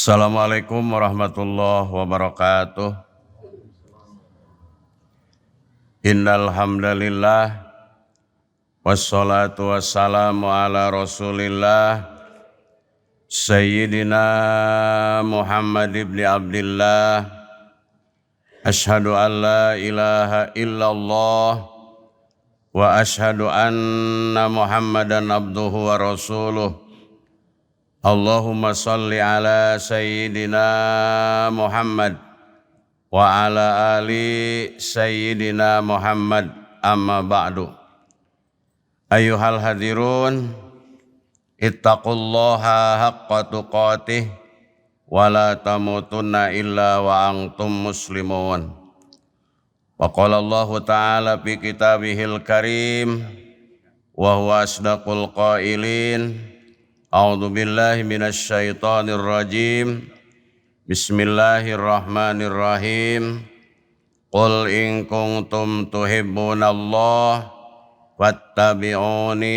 Assalamualaikum warahmatullahi wabarakatuh. Innal hamdalillah wassalatu wassalamu ala Rasulillah Sayyidina Muhammad ibn Abdillah. Asyhadu an la ilaha illallah wa asyhadu anna Muhammadan abduhu wa rasuluh. Allahumma salli ala Sayyidina Muhammad wa ala ali Sayyidina Muhammad, amma ba'du. Ayyuhal hadirun, ittaqullaha haqqa tuqatih wa la tamutunna illa wa antum muslimun. Wa qala Allah ta'ala fi kitabihil karim wa huwa asdaqul qailin. A'udzu billahi minasy syaithanir rajim. Bismillahirrahmanirrahim. Qul in kuntum tuhibbunallah fattabi'uni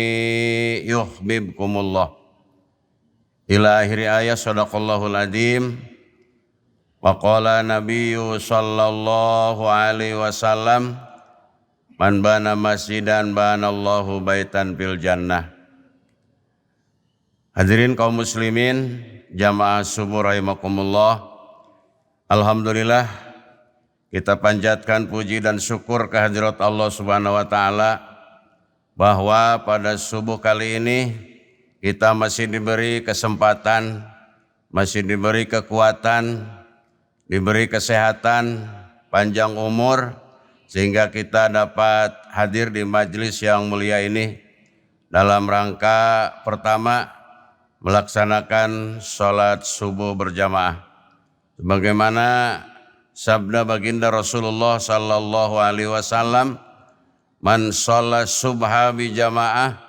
yuhibbukumullah. Ila akhir ayat. Shadaqallahul adzim. Wa qala nabiyyu sallallahu alaihi wasallam, man bana masjidan banallahu baitan fil jannah. Hadirin kaum muslimin, jamaah subuh rahimakumullah. Alhamdulillah, kita panjatkan puji dan syukur kehadirat Allah Subhanahu wa taala bahwa pada subuh kali ini kita masih diberi kesempatan, masih diberi kekuatan, diberi kesehatan, panjang umur, sehingga kita dapat hadir di majelis yang mulia ini dalam rangka pertama melaksanakan sholat subuh berjamaah. Sebagaimana sabda baginda Rasulullah sallallahu alaihi wasallam, man sholat subha bi jamaah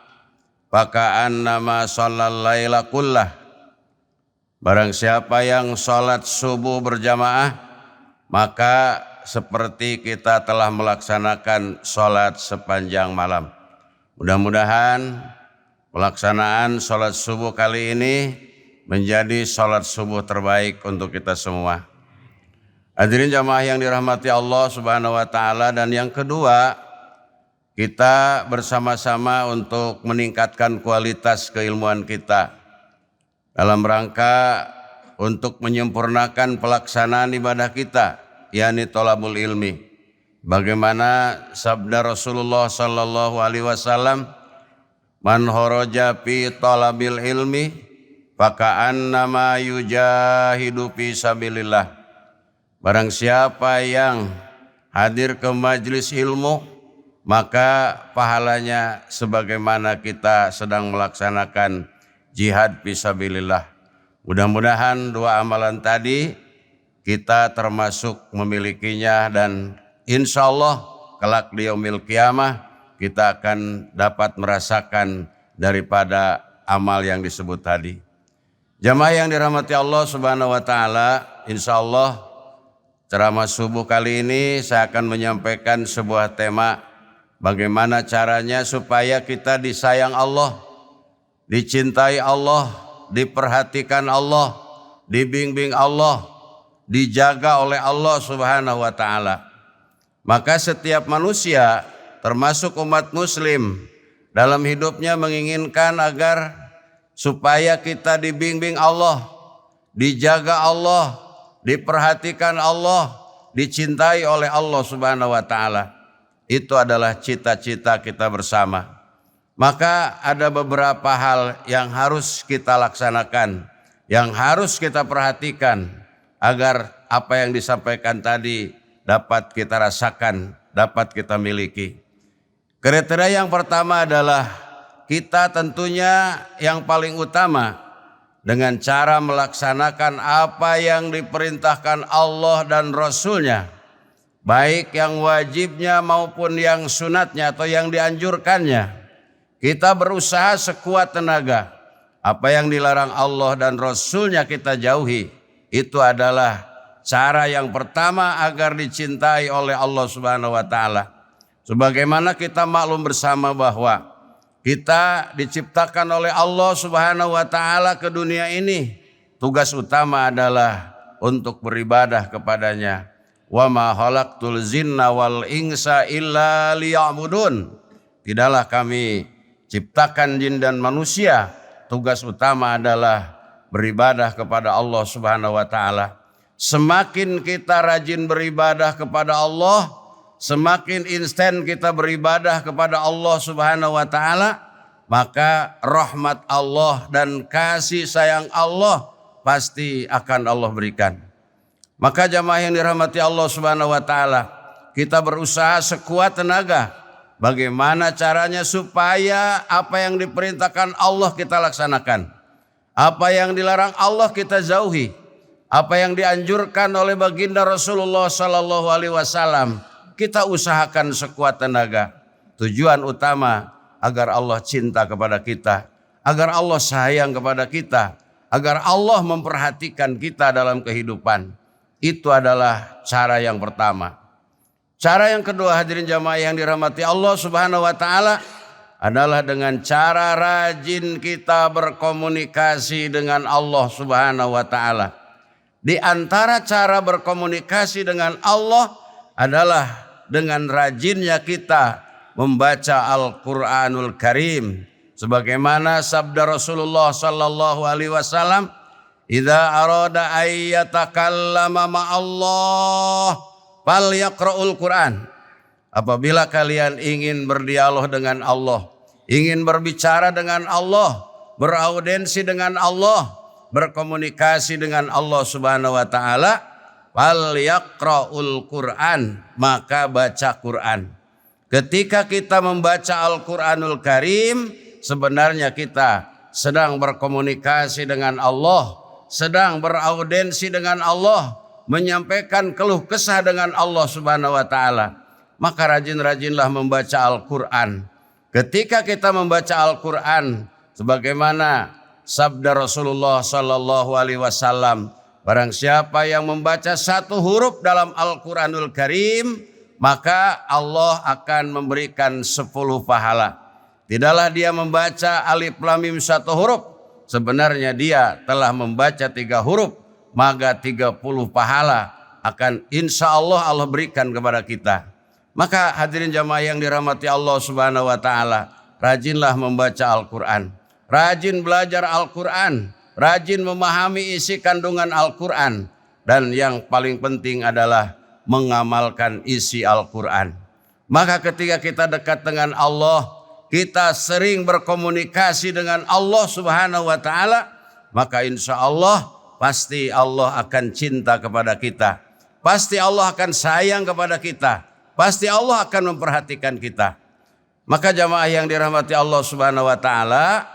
faka'annama sholal laila kullah. Barang siapa yang sholat subuh berjamaah, maka seperti kita telah melaksanakan sholat sepanjang malam. Mudah-mudahan pelaksanaan sholat subuh kali ini menjadi sholat subuh terbaik untuk kita semua. Hadirin jamaah yang dirahmati Allah Subhanahu wa taala, dan yang kedua, kita bersama-sama untuk meningkatkan kualitas keilmuan kita dalam rangka untuk menyempurnakan pelaksanaan ibadah kita, yakni thalabul ilmi. Bagaimana sabda Rasulullah sallallahu alaihi wasallam, man kharaja fi talabil ilmi faka'annama yujahidu fi sabilillah. Barang siapa yang hadir ke majelis ilmu, maka pahalanya sebagaimana kita sedang melaksanakan jihad fi sabilillah. Mudah-mudahan dua amalan tadi kita termasuk memilikinya, dan insyaallah kelak di yaumil qiyamah kita akan dapat merasakan daripada amal yang disebut tadi. Jamaah yang dirahmati Allah Subhanahu wa taala, insyaallah ceramah subuh kali ini saya akan menyampaikan sebuah tema, bagaimana caranya supaya kita disayang Allah, dicintai Allah, diperhatikan Allah, dibimbing Allah, dijaga oleh Allah Subhanahu wa taala. Maka setiap manusia termasuk umat muslim dalam hidupnya menginginkan agar supaya kita dibimbing Allah, dijaga Allah, diperhatikan Allah, dicintai oleh Allah Subhanahu wa taala. Itu adalah cita-cita kita bersama. Maka ada beberapa hal yang harus kita laksanakan, yang harus kita perhatikan agar apa yang disampaikan tadi dapat kita rasakan, dapat kita miliki. Kriteria yang pertama adalah kita tentunya yang paling utama dengan cara melaksanakan apa yang diperintahkan Allah dan Rasulnya, baik yang wajibnya maupun yang sunatnya atau yang dianjurkannya. Kita berusaha sekuat tenaga. Apa yang dilarang Allah dan Rasulnya kita jauhi. Itu adalah cara yang pertama agar dicintai oleh Allah Subhanahu wa taala. Sebagaimana kita maklum bersama bahwa kita diciptakan oleh Allah Subhanahu wa taala ke dunia ini tugas utama adalah untuk beribadah kepadanya. Wa ma khalaqtul jinna wal insa illa liya'budun. Tidaklah kami ciptakan jin dan manusia, tugas utama adalah beribadah kepada Allah Subhanahu wa taala. Semakin kita rajin beribadah kepada Allah, semakin instan kita beribadah kepada Allah Subhanahu wa taala, maka rahmat Allah dan kasih sayang Allah pasti akan Allah berikan. Maka jamaah yang dirahmati Allah Subhanahu wa taala, kita berusaha sekuat tenaga bagaimana caranya supaya apa yang diperintahkan Allah kita laksanakan, apa yang dilarang Allah kita jauhi, apa yang dianjurkan oleh baginda Rasulullah sallallahu alaihi wasallam kita usahakan sekuat tenaga. Tujuan utama agar Allah cinta kepada kita, agar Allah sayang kepada kita, agar Allah memperhatikan kita dalam kehidupan. Itu adalah cara yang pertama. Cara yang kedua, hadirin jamaah yang dirahmati Allah Subhanahu wa taala, adalah dengan cara rajin kita berkomunikasi dengan Allah Subhanahu wa taala. Di antara cara berkomunikasi dengan Allah adalah dengan rajinnya kita membaca Al-Qur'anul Karim. Sebagaimana sabda Rasulullah sallallahu alaihi wasallam, "Idza arada ayyatakallama ma'allah falyaqra'ul Qur'an." Apabila kalian ingin berdialog dengan Allah, ingin berbicara dengan Allah, beraudensi dengan Allah, berkomunikasi dengan Allah Subhanahu wa taala, falyaqra'ul Qur'an, maka baca Quran. Ketika kita membaca Al-Qur'anul Karim, sebenarnya kita sedang berkomunikasi dengan Allah, sedang beraudensi dengan Allah, menyampaikan keluh kesah dengan Allah Subhanahu wa taala. Maka rajin-rajinlah membaca Al-Qur'an. Ketika kita membaca Al-Qur'an, sebagaimana sabda Rasulullah sallallahu alaihi wasallam, barang siapa yang membaca satu huruf dalam Al-Qur'anul Karim, maka Allah akan memberikan 10 pahala. Tidaklah dia membaca alif lam mim satu huruf, sebenarnya dia telah membaca 3 huruf, maka 30 pahala akan insya Allah Allah berikan kepada kita. Maka hadirin jamaah yang dirahmati Allah Subhanahu wa taala, rajinlah membaca Al-Qur'an, rajin belajar Al-Qur'an, rajin memahami isi kandungan Al-Qur'an, dan yang paling penting adalah mengamalkan isi Al-Qur'an. Maka ketika kita dekat dengan Allah, kita sering berkomunikasi dengan Allah Subhanahu wa taala, maka insya Allah pasti Allah akan cinta kepada kita, pasti Allah akan sayang kepada kita, pasti Allah akan memperhatikan kita. Maka jamaah yang dirahmati Allah Subhanahu wa taala,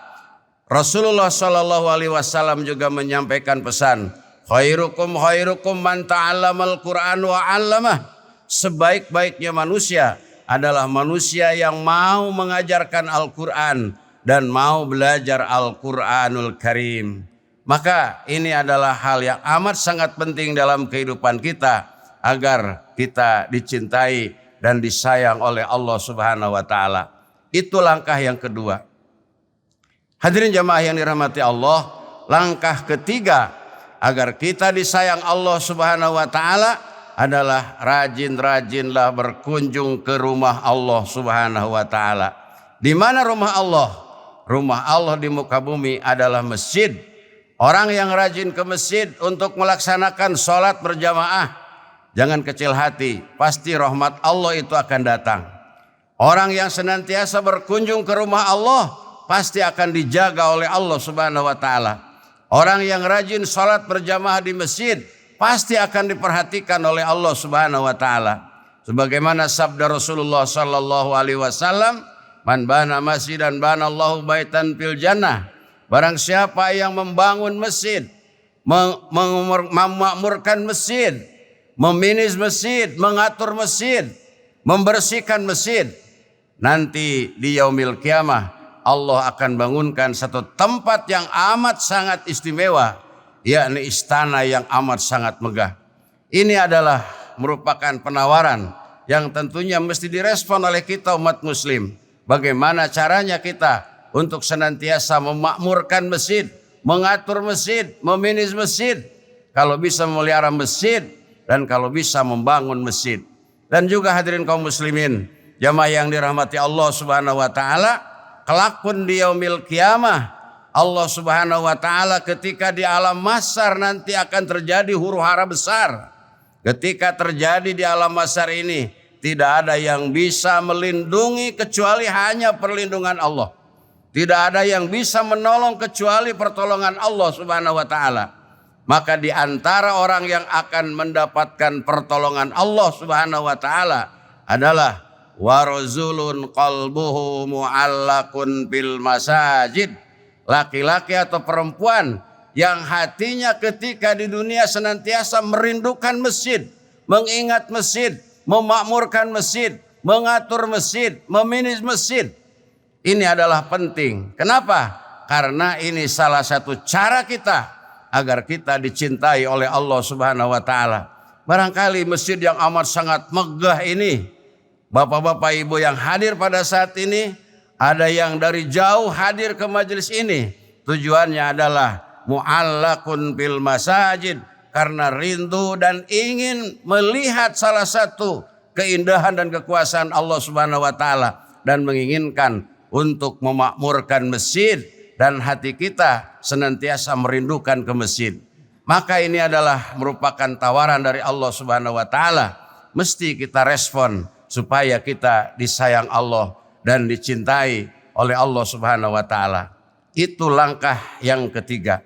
Rasulullah sallallahu alaihi wasallam juga menyampaikan pesan, khairukum man ta'allamal Qur'an wa 'allamah. Sebaik-baiknya manusia adalah manusia yang mau mengajarkan Al-Qur'an dan mau belajar Al-Qur'anul Karim. Maka ini adalah hal yang amat sangat penting dalam kehidupan kita agar kita dicintai dan disayang oleh Allah Subhanahu wa taala. Itu langkah yang kedua. Hadirin jamaah yang dirahmati Allah, langkah ketiga agar kita disayang Allah Subhanahu wa taala adalah rajin-rajinlah berkunjung ke rumah Allah Subhanahu wa taala. Di mana rumah Allah? Rumah Allah di muka bumi adalah masjid. Orang yang rajin ke masjid untuk melaksanakan sholat berjamaah, jangan kecil hati, pasti rahmat Allah itu akan datang. Orang yang senantiasa berkunjung ke rumah Allah pasti akan dijaga oleh Allah Subhanahu wa taala. Orang yang rajin sholat berjamaah di masjid pasti akan diperhatikan oleh Allah Subhanahu wa taala. Sebagaimana sabda Rasulullah sallallahu alaihi wasallam, "Man bana masjidan banallahu baitan fil jannah." Barang siapa yang membangun masjid, memakmurkan masjid, meminis masjid, mengatur masjid, membersihkan masjid, nanti di yaumil kiamah Allah akan bangunkan satu tempat yang amat sangat istimewa, yakni istana yang amat sangat megah. Ini adalah merupakan penawaran yang tentunya mesti direspon oleh kita umat muslim. Bagaimana caranya kita untuk senantiasa memakmurkan masjid, mengatur masjid, memanage masjid, kalau bisa memelihara masjid, dan kalau bisa membangun masjid. Dan juga hadirin kaum muslimin, jamaah yang dirahmati Allah Subhanahu wa taala, kelak pun di yaumil qiyamah Allah Subhanahu wa taala ketika di alam mahsyar nanti akan terjadi huru-hara besar. Ketika terjadi di alam mahsyar ini, tidak ada yang bisa melindungi kecuali hanya perlindungan Allah. Tidak ada yang bisa menolong kecuali pertolongan Allah Subhanahu wa taala. Maka di antara orang yang akan mendapatkan pertolongan Allah Subhanahu wa taala adalah warajulun qalbuhu mu'allaqun bil masajid. Laki-laki atau perempuan yang hatinya ketika di dunia senantiasa merindukan masjid, mengingat masjid, memakmurkan masjid, mengatur masjid, memanage masjid. Ini adalah penting. Kenapa? Karena ini salah satu cara kita agar kita dicintai oleh Allah Subhanahu wa taala. Barangkali masjid yang amat sangat megah ini, bapak-bapak ibu yang hadir pada saat ini, ada yang dari jauh hadir ke majelis ini, tujuannya adalah mu'allaqun bil masajid, karena rindu dan ingin melihat salah satu keindahan dan kekuasaan Allah Subhanahu wa taala dan menginginkan untuk memakmurkan masjid dan hati kita senantiasa merindukan ke masjid. Maka ini adalah merupakan tawaran dari Allah Subhanahu wa taala. Mesti kita respon supaya kita disayang Allah dan dicintai oleh Allah Subhanahu wa taala. Itu langkah yang ketiga.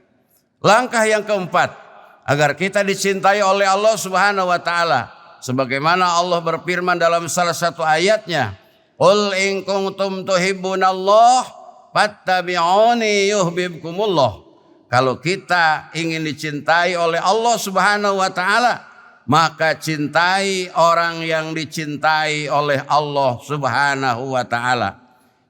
Langkah yang keempat, agar kita dicintai oleh Allah Subhanahu wa taala, sebagaimana Allah berfirman dalam salah satu ayatnya, "Qul in kuntum tuhibbunallah fattabi'uni yuhibbukumullah." Kalau kita ingin dicintai oleh Allah Subhanahu wa taala, maka cintai orang yang dicintai oleh Allah Subhanahu wa taala.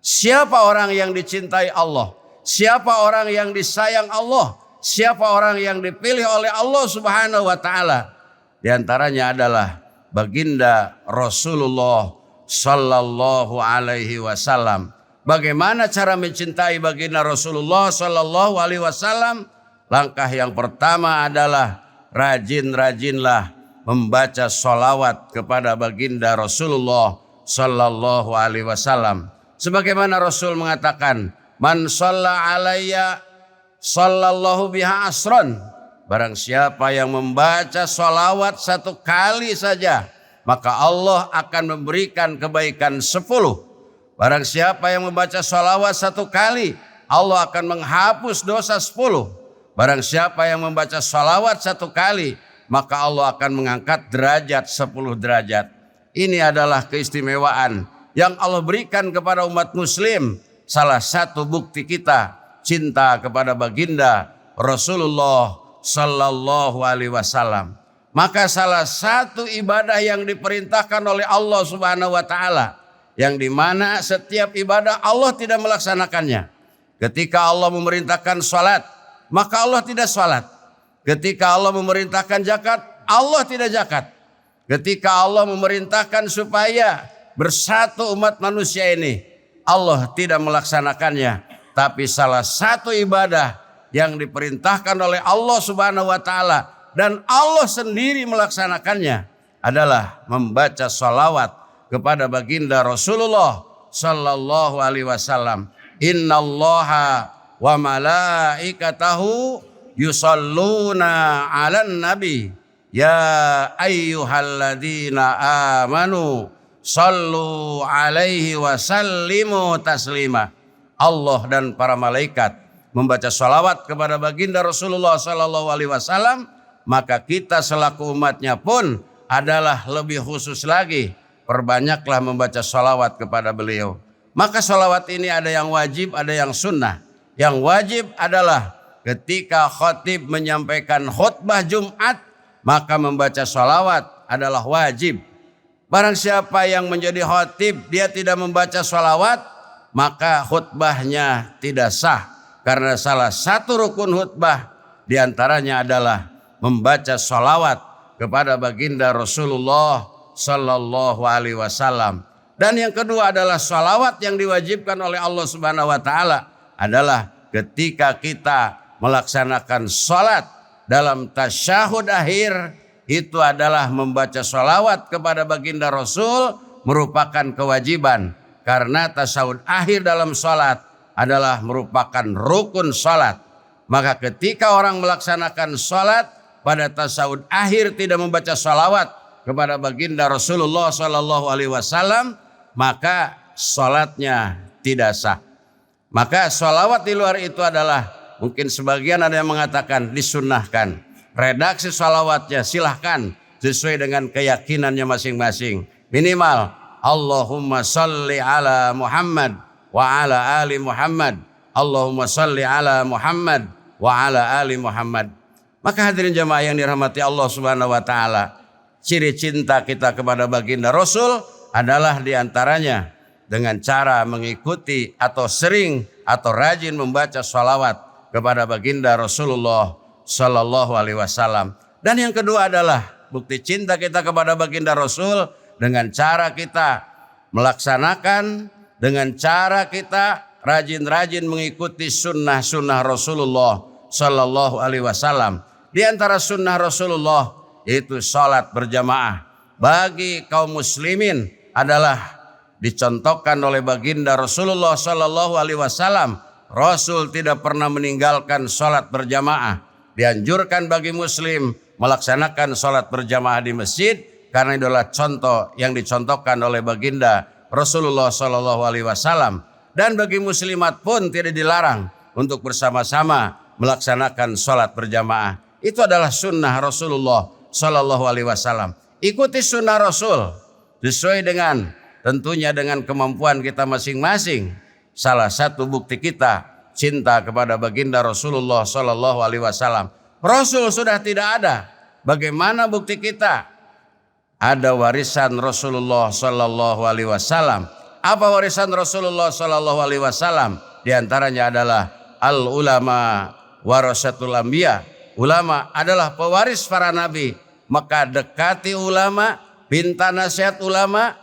Siapa orang yang dicintai Allah? Siapa orang yang disayang Allah? Siapa orang yang dipilih oleh Allah Subhanahu wa taala? Di antaranya adalah baginda Rasulullah sallallahu alaihi wasallam. Bagaimana cara mencintai baginda Rasulullah sallallahu alaihi wasallam? Langkah yang pertama adalah rajin-rajinlah membaca sholawat kepada baginda Rasulullah sallallahu alaihi wasallam. Sebagaimana Rasul mengatakan, "Man shalla alayya sallallahu biha asron." Barang siapa yang membaca sholawat satu kali saja, maka Allah akan memberikan kebaikan 10. Barang siapa yang membaca sholawat satu kali, Allah akan menghapus dosa 10. Barang siapa yang membaca sholawat satu kali, maka Allah akan mengangkat derajat 10 derajat. Ini adalah keistimewaan yang Allah berikan kepada umat muslim. Salah satu bukti kita cinta kepada baginda Rasulullah sallallahu alaihi wasallam. Maka salah satu ibadah yang diperintahkan oleh Allah Subhanahu wa taala, yang dimana setiap ibadah Allah tidak melaksanakannya. Ketika Allah memerintahkan salat, maka Allah tidak salat. Ketika Allah memerintahkan zakat, Allah tidak zakat. Ketika Allah memerintahkan supaya bersatu umat manusia ini, Allah tidak melaksanakannya. Tapi salah satu ibadah yang diperintahkan oleh Allah Subhanahu wa taala dan Allah sendiri melaksanakannya adalah membaca sholawat kepada baginda Rasulullah sallallahu alaihi wasallam. Innallaha wa malaikatahu yusalluna 'alan nabi ya ayyuhalladzina amanu sallu alaihi wa sallimu taslima. Allah dan para malaikat membaca sholawat kepada baginda Rasulullah sallallahu alaihi wasallam, maka kita selaku umatnya pun adalah lebih khusus lagi. Perbanyaklah membaca sholawat kepada beliau. Maka sholawat ini ada yang wajib, ada yang sunnah. Yang wajib adalah ketika khatib menyampaikan khutbah Jumat, maka membaca sholawat adalah wajib. Barang siapa yang menjadi khatib, dia tidak membaca sholawat, maka khutbahnya tidak sah. Karena salah satu rukun khutbah diantaranya adalah membaca sholawat kepada baginda Rasulullah sallallahu alaihi wasallam. Dan yang kedua adalah sholawat yang diwajibkan oleh Allah Subhanahu wa taala adalah ketika kita melaksanakan sholat dalam tasyahud akhir itu adalah membaca sholawat kepada baginda Rasul merupakan kewajiban. Karena tasyahud akhir dalam sholat adalah merupakan rukun sholat. Maka ketika orang melaksanakan sholat pada tasyahud akhir tidak membaca sholawat kepada baginda Rasulullah SAW, maka sholatnya tidak sah. Maka sholawat di luar itu adalah, mungkin sebagian ada yang mengatakan disunnahkan. Redaksi sholawatnya silahkan sesuai dengan keyakinannya masing-masing. Minimal Allahumma salli ala Muhammad wa ala ali Muhammad. Allahumma salli ala Muhammad wa ala ali Muhammad. Maka hadirin jamaah yang dirahmati Allah Subhanahu wa taala, ciri cinta kita kepada baginda Rasul adalah diantaranya dengan cara mengikuti atau sering atau rajin membaca sholawat kepada baginda Rasulullah Sallallahu Alaihi Wasallam. Dan yang kedua adalah bukti cinta kita kepada baginda Rasul dengan cara kita melaksanakan, dengan cara kita rajin-rajin mengikuti sunnah-sunnah Rasulullah Sallallahu Alaihi Wasallam. Di antara sunnah Rasulullah yaitu sholat berjamaah bagi kaum muslimin adalah dicontohkan oleh baginda Rasulullah Sallallahu Alaihi Wasallam. Rasul tidak pernah meninggalkan sholat berjamaah. Dianjurkan bagi muslim melaksanakan sholat berjamaah di masjid karena itu adalah contoh yang dicontohkan oleh baginda Rasulullah Sallallahu Alaihi Wasallam. Dan bagi muslimat pun tidak dilarang untuk bersama-sama melaksanakan sholat berjamaah. Itu adalah sunnah Rasulullah Sallallahu Alaihi Wasallam. Ikuti sunnah Rasul sesuai dengan tentunya dengan kemampuan kita masing-masing. Salah satu bukti kita cinta kepada baginda Rasulullah Sallallahu Alaihi Wasallam. Rasul sudah tidak ada. Bagaimana bukti kita? Ada warisan Rasulullah Sallallahu Alaihi Wasallam. Apa warisan Rasulullah Sallallahu Alaihi Wasallam? Di antaranya adalah al ulama warasatul anbiya. Ulama adalah pewaris para nabi. Maka dekati ulama, minta nasihat ulama,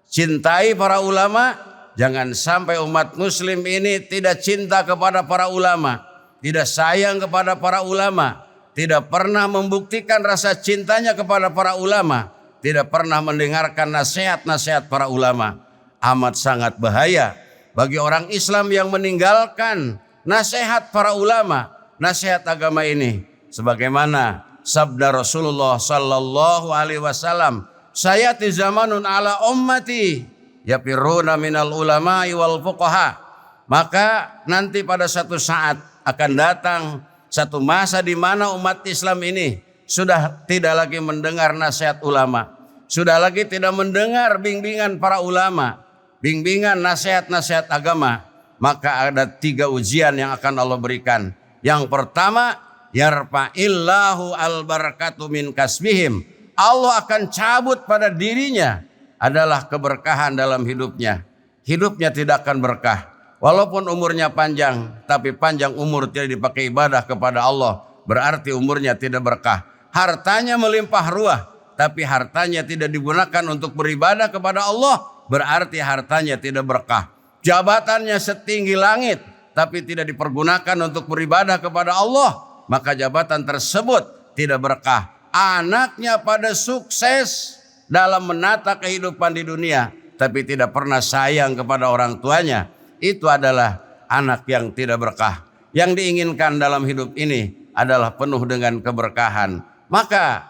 cintai para ulama. Jangan sampai umat muslim ini tidak cinta kepada para ulama, tidak sayang kepada para ulama, tidak pernah membuktikan rasa cintanya kepada para ulama, tidak pernah mendengarkan nasihat-nasihat para ulama. Amat sangat bahaya bagi orang Islam yang meninggalkan nasihat para ulama, nasihat agama ini. Sebagaimana sabda Rasulullah Sallallahu Alaihi Wasallam, sayati zamanun ala ummati yafiruna minal ulama'i wal fuqaha. Maka nanti pada satu saat akan datang satu masa di mana umat Islam ini sudah tidak lagi mendengar nasihat ulama, sudah lagi tidak mendengar bimbingan para ulama, bimbingan nasihat-nasihat agama. Maka ada 3 ujian yang akan Allah berikan. Yang pertama, yarfa'illahu al-barakatu min kasbihim. Allah akan cabut pada dirinya adalah keberkahan dalam hidupnya. Hidupnya tidak akan berkah. Walaupun umurnya panjang, tapi panjang umur tidak dipakai ibadah kepada Allah, berarti umurnya tidak berkah. Hartanya melimpah ruah, tapi hartanya tidak digunakan untuk beribadah kepada Allah, berarti hartanya tidak berkah. Jabatannya setinggi langit, tapi tidak dipergunakan untuk beribadah kepada Allah, maka jabatan tersebut tidak berkah. Anaknya pada sukses dalam menata kehidupan di dunia, tapi tidak pernah sayang kepada orang tuanya. Itu adalah anak yang tidak berkah. Yang diinginkan dalam hidup ini adalah penuh dengan keberkahan. Maka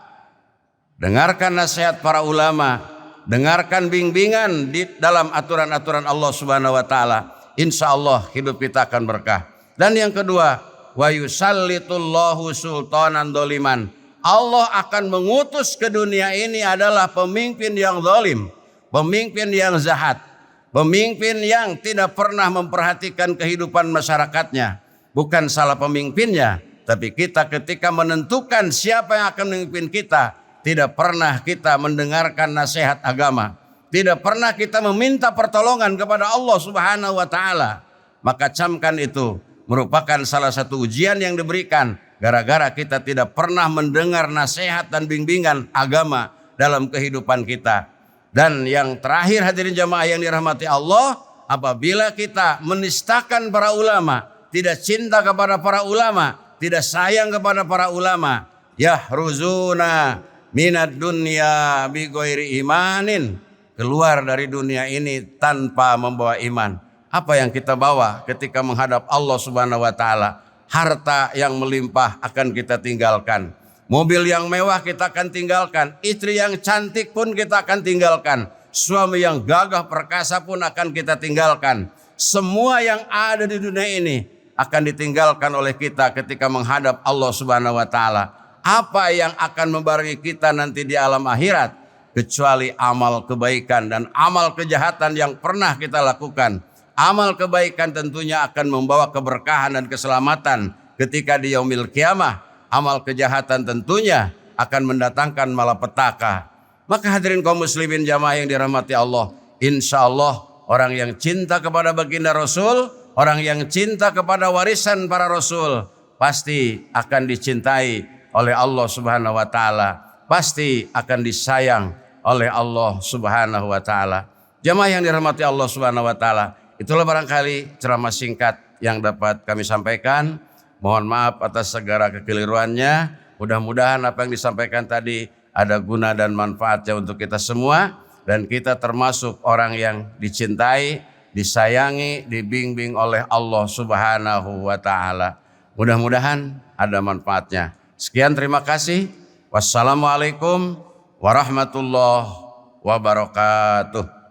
dengarkan nasihat para ulama, dengarkan bimbingan di dalam aturan-aturan Allah Subhanahu wa taala. Insya Allah hidup kita akan berkah. Dan yang kedua, wa yusallitullahu sultanan doliman. Allah akan mengutus ke dunia ini adalah pemimpin yang zalim, pemimpin yang jahat, pemimpin yang tidak pernah memperhatikan kehidupan masyarakatnya. Bukan salah pemimpinnya, tapi kita ketika menentukan siapa yang akan memimpin kita, tidak pernah kita mendengarkan nasihat agama, tidak pernah kita meminta pertolongan kepada Allah Subhanahu wa taala. Maka camkan itu merupakan salah satu ujian yang diberikan gara-gara kita tidak pernah mendengar nasihat dan bimbingan agama dalam kehidupan kita. Dan yang terakhir hadirin jamaah yang dirahmati Allah, apabila kita menistakan para ulama, tidak cinta kepada para ulama, tidak sayang kepada para ulama, yahruzuna minad dunya bi ghairi imanin, keluar dari dunia ini tanpa membawa iman. Apa yang kita bawa ketika menghadap Allah Subhanahu wa taala? Harta yang melimpah akan kita tinggalkan. Mobil yang mewah kita akan tinggalkan. Istri yang cantik pun kita akan tinggalkan. Suami yang gagah perkasa pun akan kita tinggalkan. Semua yang ada di dunia ini akan ditinggalkan oleh kita ketika menghadap Allah Subhanahu wa taala. Apa yang akan membarengi kita nanti di alam akhirat kecuali amal kebaikan dan amal kejahatan yang pernah kita lakukan. Amal kebaikan tentunya akan membawa keberkahan dan keselamatan ketika di yaumil kiamah. Amal kejahatan tentunya akan mendatangkan malapetaka. Maka hadirin kaum muslimin jamaah yang dirahmati Allah, insya Allah orang yang cinta kepada baginda Rasul, orang yang cinta kepada warisan para Rasul, pasti akan dicintai oleh Allah Subhanahu wa taala, pasti akan disayang oleh Allah Subhanahu wa taala. Jamaah yang dirahmati Allah Subhanahu wa taala, itulah barangkali ceramah singkat yang dapat kami sampaikan. Mohon maaf atas segala kekeliruannya. Mudah-mudahan apa yang disampaikan tadi ada guna dan manfaatnya untuk kita semua. Dan kita termasuk orang yang dicintai, disayangi, dibimbing oleh Allah Subhanahu wa ta'ala. Mudah-mudahan ada manfaatnya. Sekian, terima kasih. Wassalamualaikum warahmatullahi wabarakatuh.